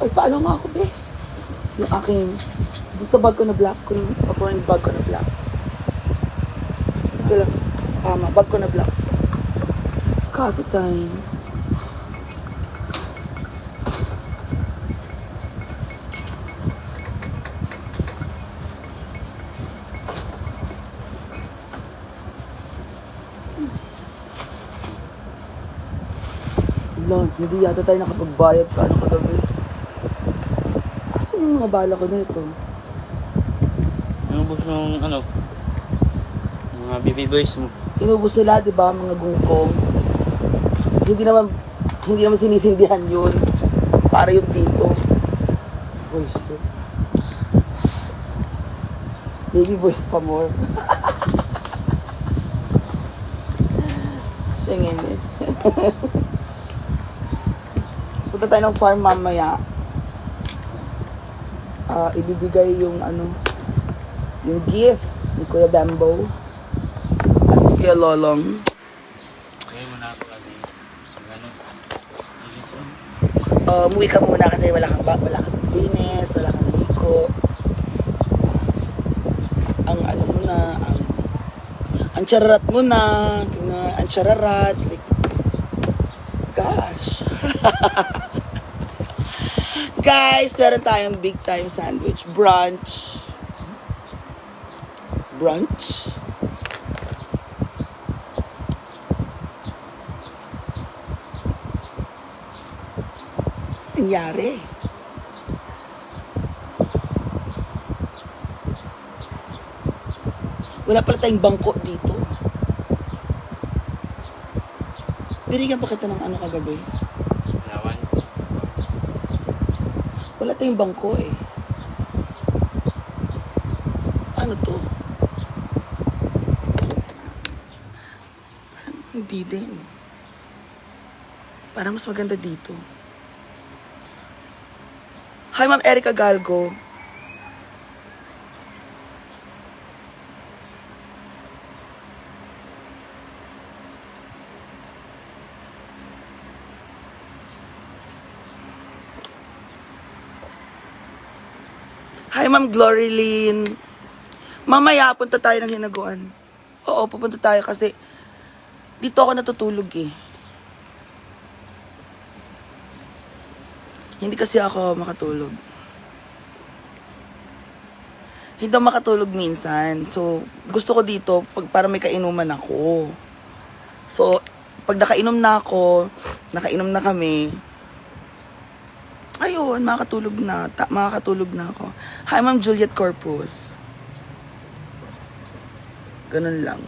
Ay, paano nga ako, be? Yung aking, dun sa bag ko na black, kung ako yung bag ko na black. Ito lang, bag ko na black. Coffee time. Lang, hindi yata tayo nakapagbayad sa ano kagabi. Kasi yung mga bala ko na ito. Inubos ng ano, mga baby boys mo. Inubos nila, di ba, mga gungkong. Hindi naman sinisindihan yun. Para yung dito. Uy, shit. Baby boys pa more. Singin eh. Punta tayo ng farm mamaya. Ibibigay yung ano, yung gift ni Kuya Bambo at ni Kuya Lolong. Kaya mo na ako kami. Ano? Umuwi ka muna kasi wala kang linis, wala kang liko. Ang ano mo na, ang chararat mo na, ang chararat. Like, gosh. Guys, meron tayong big time sandwich. Brunch. Nangyari. Wala pala tayong bangko dito. Binigyan pa kita ng ano kagabi? Lawan. Wala tayong bangko eh. Ano to? Parang hindi din. Parang mas maganda dito. Hi, Ma'am Erica Galgo. Hi, Ma'am Glory Lynn. Mamaya, punta tayo ng Hinaguan. Oo, pupunta tayo kasi dito ako natutulog eh. Hindi kasi ako makatulog. Hindi ako makatulog minsan. So, gusto ko dito para may kainuman ako. So, pag nakainom na ako, nakainom na kami, ayun, makakatulog na ako. Hi, Ma'am Juliet Corpus. Ganun lang.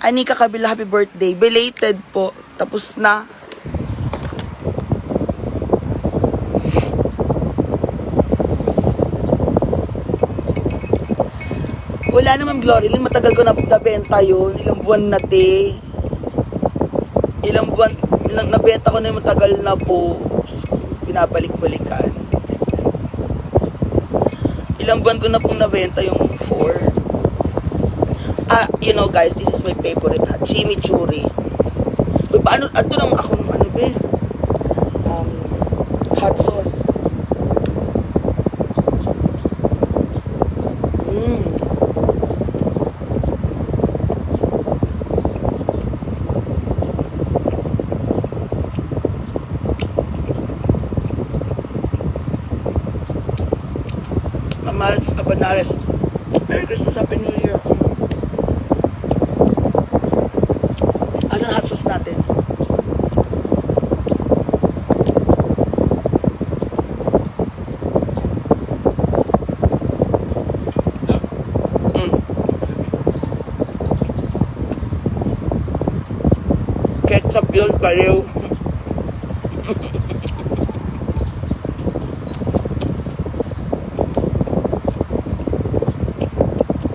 Anika Kabila, happy birthday. Belated po. Tapos na. Wala naman, Glory Lynn. Matagal ko na nabenta yun. Ilang buwan na, te. Ilang nabenta ko na yung matagal na po. Pinabalik-balikan. Ilang buwan ko na pong nabenta yung 4. You know guys, this is my favorite chimichurri. Uy, paano, ato nang ako ng ano be? Hot sauce. Mamalas Abanales. Merry Christmas, Happy New Year. Asan hot sauce natin? Ketchup yun, pareho.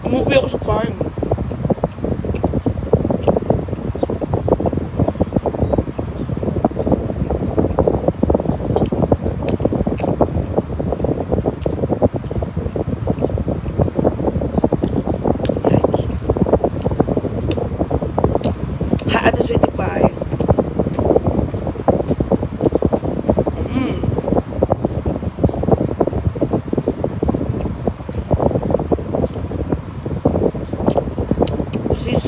Umuwi ako sa farm.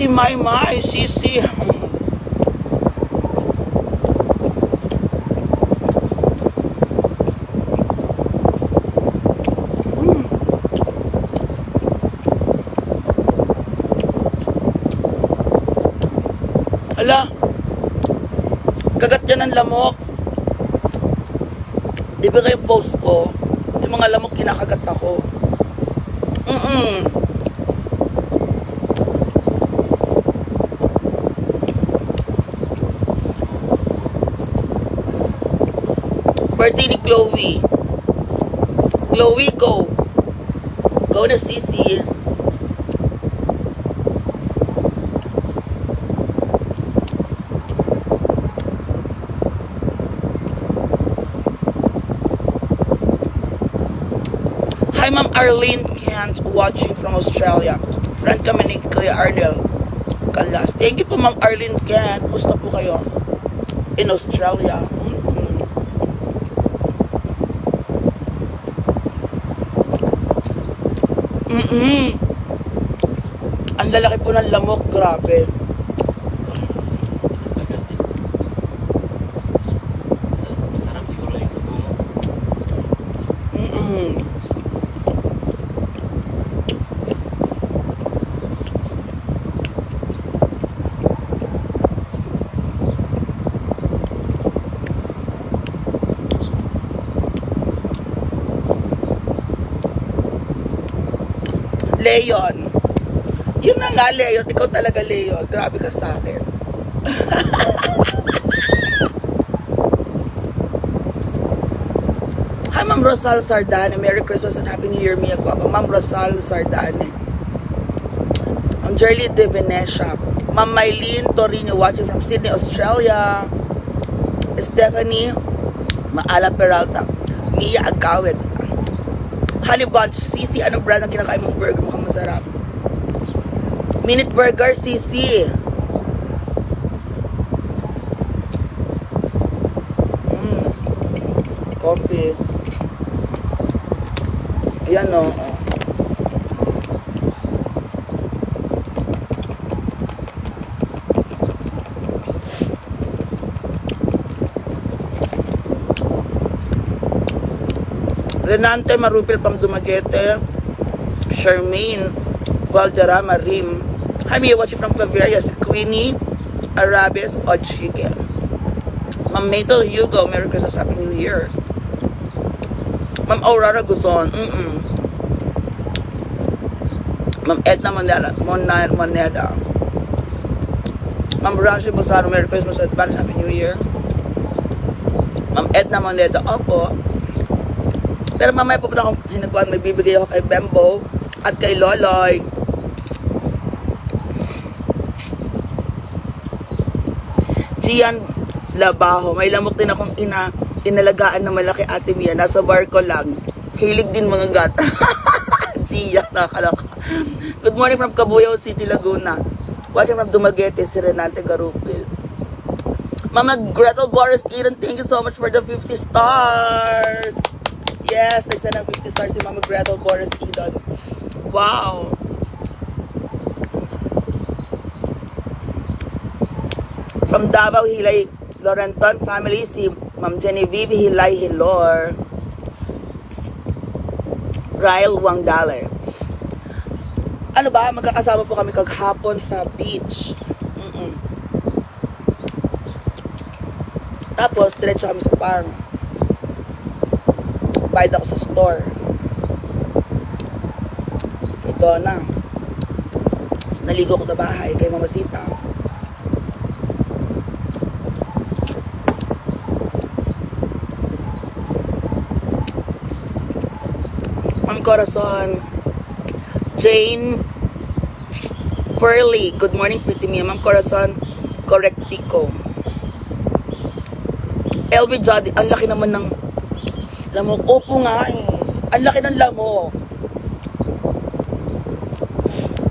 Sisi, my, Sisi. Ala, kagat yan ng lamok. Di ba kayo post ko? Yung mga lamok kinakagat ako. Birthday ni Chloe. Chloe, go. Go na, Sisi. Hi, Ma'am Arlene Kent, watching from Australia. Friend kami ni Kuya Arnel Kalas. Thank you po, Ma'am Arlene Kent. Gusto po kayo in Australia. Ang lalaki po ng lamok, grabe. Masarap siguro yung tubo mo. Leon. Yun na nga, Leon. Ikaw talaga, Leon. Grabe ka sa akin. Hi, Ma'am Rosal Sardane. Merry Christmas and Happy New Year, Mia Guapa. Ma'am Rosal Sardane. Ma'am Jerly de Venecia. Ma'am Mylene Torino watching from Sydney, Australia. Stephanie Maala Peralta. Mia Agawit. Honey Bunch, Sisi, ano brand ang kinakain mong burger? Mukhang masarap. Minute Burger, Sisi. Coffee. Ayan o. Renante Marupil from Dumaguete. Charmaine Valderrama Rim. Hi, Mia watching from Claveria. Si Queenie Arabes Ochike. Ma'am Maple Hugo, Merry Christmas, Happy New Year. Ma'am Aurora Guzon. Ma'am Edna Moneda. Ma'am Rashi Bosaro, Merry Christmas, Advance, Happy New Year. Ma'am Edna Moneda, opo. Pero mamaya pupunta akong hinagwan, may bibigay ako kay Bembo at kay Loloy. Gian Labaho, may lamok din akong inalagaan na malaki, Ate Mia. Nasa barko lang. Hilig din mga gat. Gian, nakalaka. Good morning from Cabuyao City, Laguna. Watching from Dumaguete, si Renante Garupil. Mama Gretel Boris Eden, thank you so much for the 50 stars. Yes, nagsend ng 50 stars si Mama Gretel Boris Eden. Wow. From Davao, Hilay Lorenton family, si Ma'am Genevieve Hilay Hilor. Ryle Wangdale. Ano ba, magkakasama po kami kaghapon sa beach. Tapos, diretso kami sa farm. Bayad ako sa store. Ito na. Naligo ko sa bahay kay Mama Sita. Ma'am Corazon. Jane Pearly. Good morning, pretty Mia. Ma'am Corazon Correctico. LB Jody. Ang laki naman ng lamok. Opo nga eh. Ang laki ng lamok.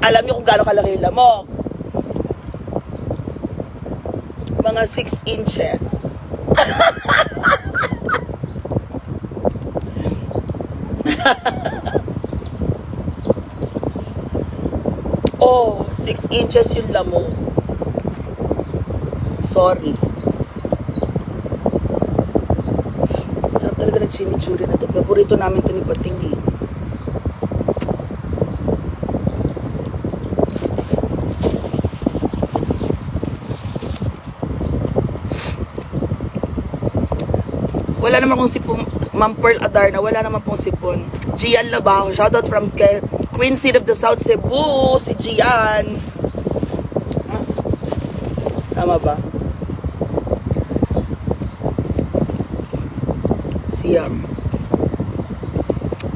Alam niyo kung gaano kalaki yung lamok? Mga 6 inches. Oh, 6 inches yung lamok. Sorry. Sarap talaga ng chimichurri na to. Paborito namin to ni Pating eh. Wala naman kong sipon. Ma'am Pearl Adarna, wala naman pong sipon. Gian Labajo, shoutout from Queen City of the South Cebu, si Gian. Ah, tama ba? Si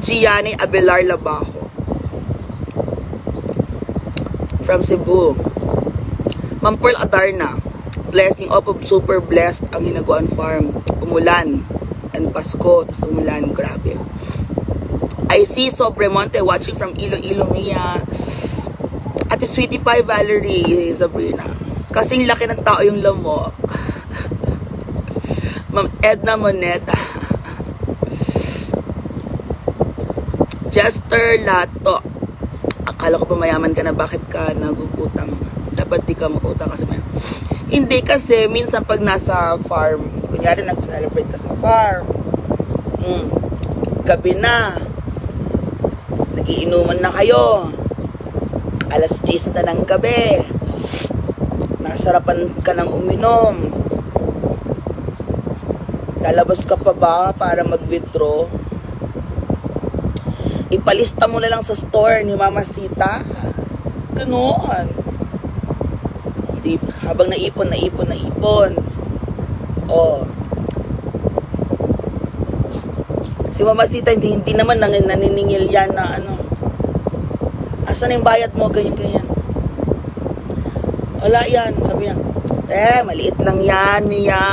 Gianni Abelar Labajo from Cebu. Ma'am Pearl Adarna, blessing of super blessed ang Hinaguan Farm. Umulan and Pasko, tapos umulan, grabe. I see Sobremonte watching from Iloilo, Mia. Ate Sweetie Pie, Valerie, Sabrina. Kasing laki ng tao yung lamok. Ma'am Edna Moneta. Jester Lato. Akala ko pa mayaman ka na, bakit ka nagugutang? Dapat di ka mag-utang kasi may... Hindi kasi, minsan pag nasa farm, kunyari nag-celebrate ka sa farm, gabi na, nagiinuman na kayo, alas 10 na ng gabi, nasarapan ka ng uminom, lalabas ka pa ba para mag-withdraw? Ipalista mo na lang sa store ni Mama Sita. Ganoon. Habang naipon. Oh. Si Mama Sita, hindi naman naniningil yan na ano. Asan yung bayad mo? Ganyan. Wala yan. Sabi niya, maliit lang yan, Mia.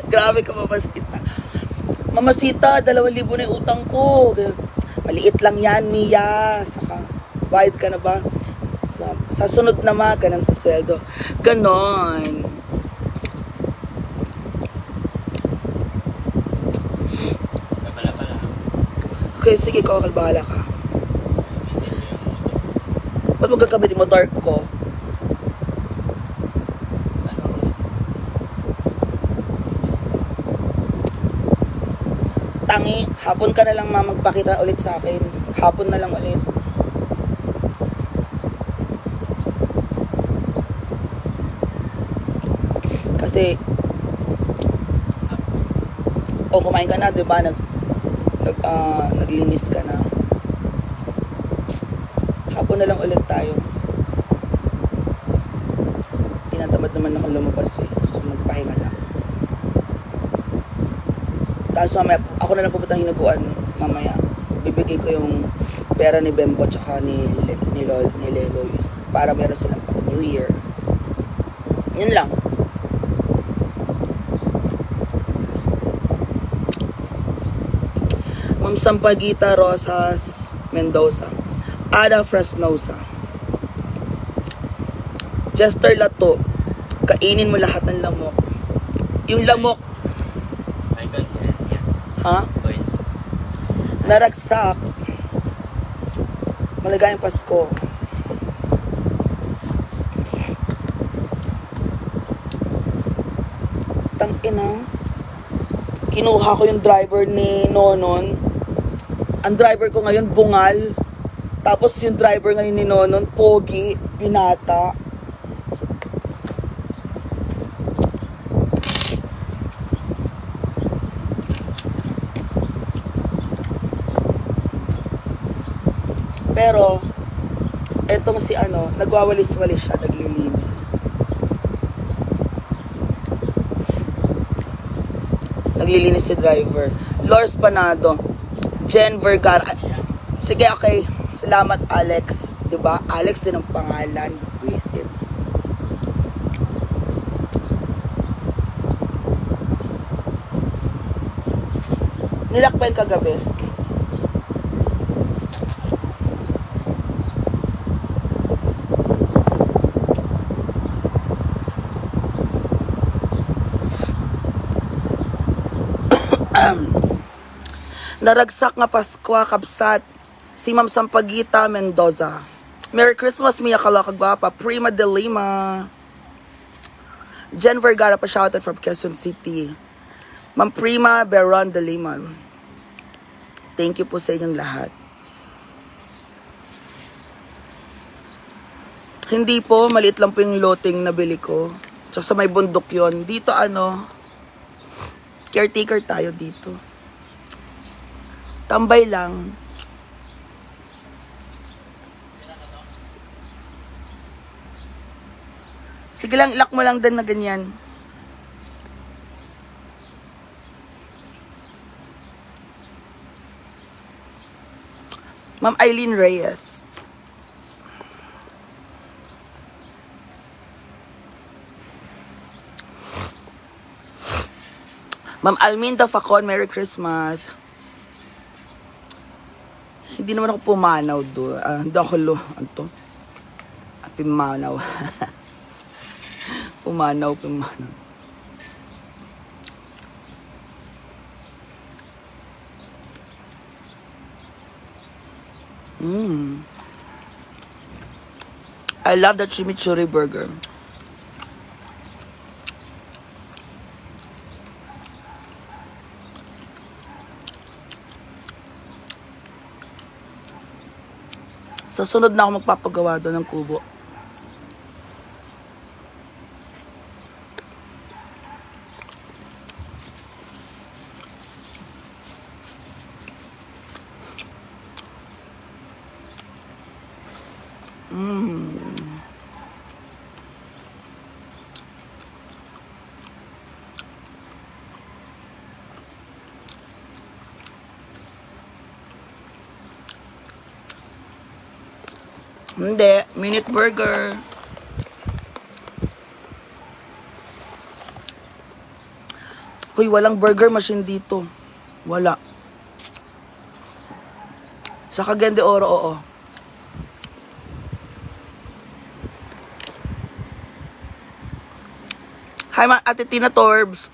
Grabe ka, Mama Sita. Mama Sita, 2,000 na yung utang ko. Maliit lang yan, Mia. Saka, bayad ka na ba? Sa sunod na ganun sa sweldo. Ganon. Okay, sige, bahala ka. Ba't magkakabili mo dark ko? Tangi, hapon ka na lang magpakita ulit sa akin. Hapon na lang ulit. Kasi kumain ka na, 'di ba? Naglinis ka na. Hapon na lang ulit tayo. Tinatamad naman ako lumabas eh. Gusto ko magpahinga lang. Tapos mamaya, ako na lang pupunta ng Hinaguan mamaya. Bibigay ko yung pera ni Bembo tsaka ni Leloy para meron silang pang New Year. Yun lang. Ma'am Sampaguita Rosas Mendoza, Ada Fresnosa, Jester Lato, kainin mo lahat ng lamok. Yung lamok, ha? Naragsak. Maligayang Pasko. Tangina. Kinuha ko yung driver ni Nonon. Ang driver ko ngayon, bungal. Tapos yung driver ngayon ni Nonon, pogi, binata. Pero, etong si nagwawalis-walis siya, naglilinis. Naglilinis si driver. Lors Panado. Jen Vergara. Sige, okay. Salamat, Alex. Diba? Alex din ang pangalan. Visit. Nilakpan kagabi. Naragsak nga Pasko, Kapsat, si Ma'am Sampaguita Mendoza. Merry Christmas, Mia Kalakagwapa. Prima de Lima. Jen Vergara pa shouted from Quezon City. Ma'am Prima Beron de Lima. Thank you po sa inyong lahat. Hindi po, maliit lang po yung loting nabili ko. Tsaka sa may bundok yon. Dito caretaker tayo dito. Tambay lang. Sige lang, ilak mo lang din na ganyan. Ma'am Eileen Reyes. Ma'am Alminda Facon, Merry Christmas. Hindi naman ako pumanaw doon. Hindi ako pimanaw. Pumanaw. I love the chimichurri burger. Sa sunod na ako magpapagawa doon ng kubo. Hindi, minute burger. Hoy, walang burger machine dito. Wala. Sa Cagayan de Oro, oo. Hi, Ate Tina Torbs.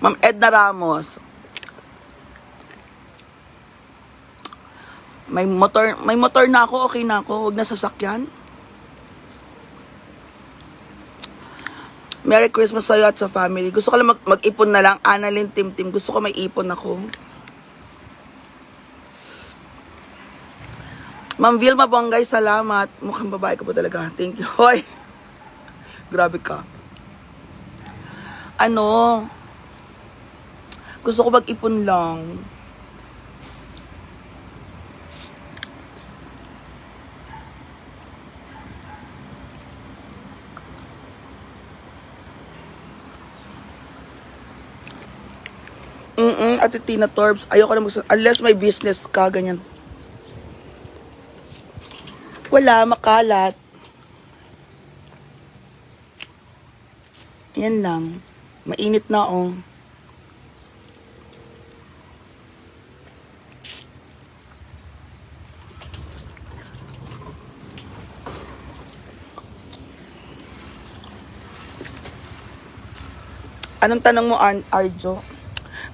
Ma'am Edna Ramos. May motor na ako, okay na ako. Huwag na sasakyan. Merry Christmas sa'yo at sa family. Gusto ko lang mag-ipon na lang. Annalyn Tim. Gusto ko may ipon ako. Ma'am Vilma Bongay, salamat. Mukhang babae ka po talaga. Thank you. Hoy! Grabe ka. Gusto ko mag-ipon lang. Ate Tina Torbs, ayoko na unless may business ka, ganyan. Wala, makalat. Yan lang. Mainit na, oh. Anong tanong mo, Arjo?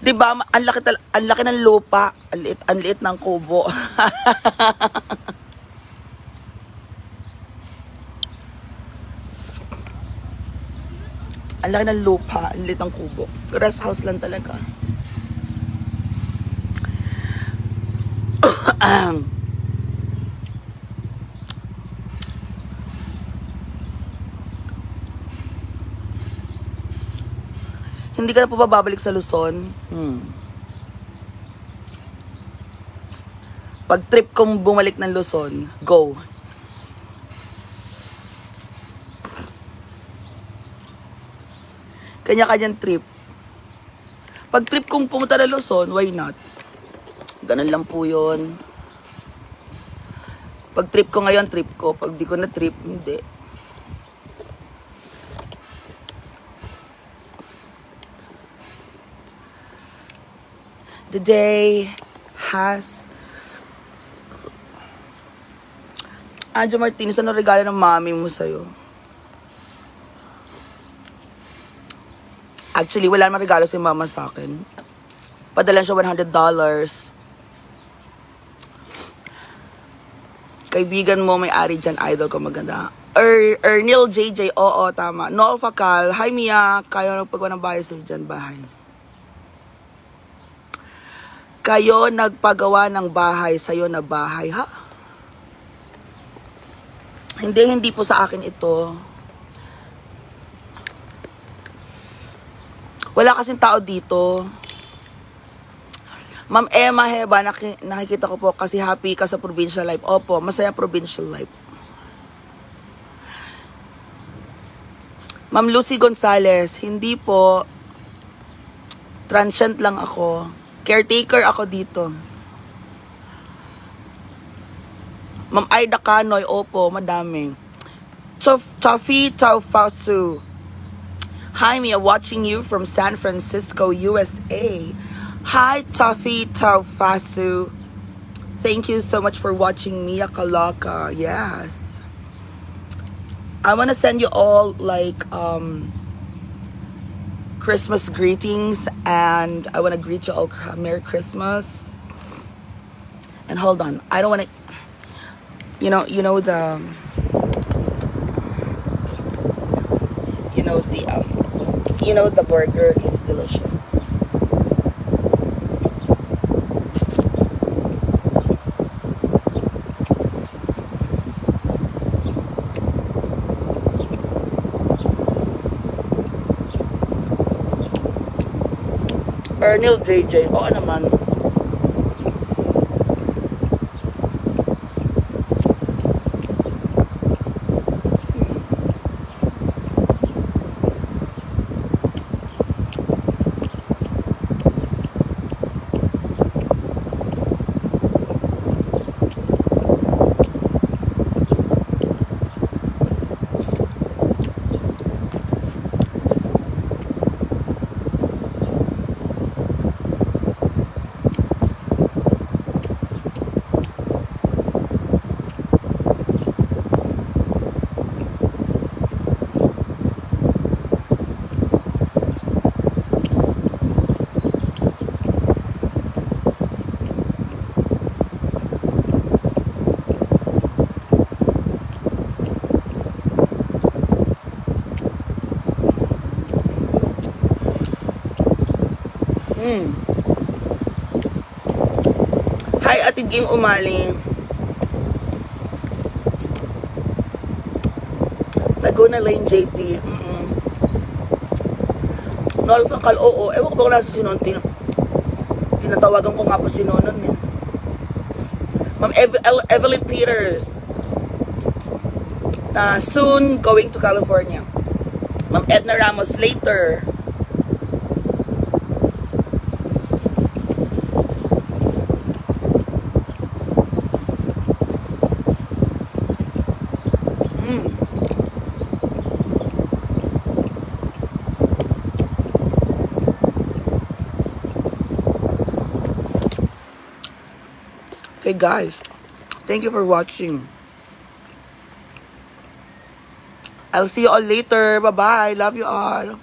Diba, ang laki ng lupa, ang liit ng kubo. Ang laki ng lupa, ang liit ng kubo. Rest house lang talaga. Hindi ka na po babalik sa Luzon. Pag trip kong bumalik ng Luzon, go. Kanya-kanyang trip. Pag trip kong pumunta ng Luzon, why not? Ganun lang po yun. Pag trip ko ngayon, trip ko. Pag di ko na trip, hindi. The day has... Anjo Martinez, ano regalo ng mami mo sa'yo? Actually, wala namang regalo si mama sa akin. Padala siya $100. Kaibigan mo may-ari dyan, idol ko maganda. Ernil JJ, oo, tama. Noel Facal, hi Mia, kayo nagpagawa ng bahay sa dyan, bahay. Kayo nagpagawa ng bahay, sa'yo na bahay, ha? Hindi po sa akin ito. Wala kasing tao dito. Ma'am Emma Heba, nakikita ko po kasi happy ka sa provincial life. Opo, masaya provincial life. Ma'am Lucy Gonzales, hindi po. Transient lang ako. Caretaker ako dito. Ma'am Aida Canoy, opo, madami. Tafi Taufasu. Hi, Mia, watching you from San Francisco, USA. Hi, Tafi Taufasu. Thank you so much for watching Mia Kalaka. Yes. I want to send you all like Christmas greetings, and I want to greet you all Merry Christmas. And hold on, I don't want to, you know the burger is delicious. Ernil JJ, oo naman. Hi, Ate Ging Umali. Laguna Lane JP. Noel Facal, oo. Ewan ko ba kung nasa si Nonon. Tinatawagan ko nga po si Nonon. Eh. Ma'am Evelyn Peters. Soon going to California. Ma'am Edna Ramos later. Okay guys, thank you for watching. I'll see you all later. Bye-bye. Love you all.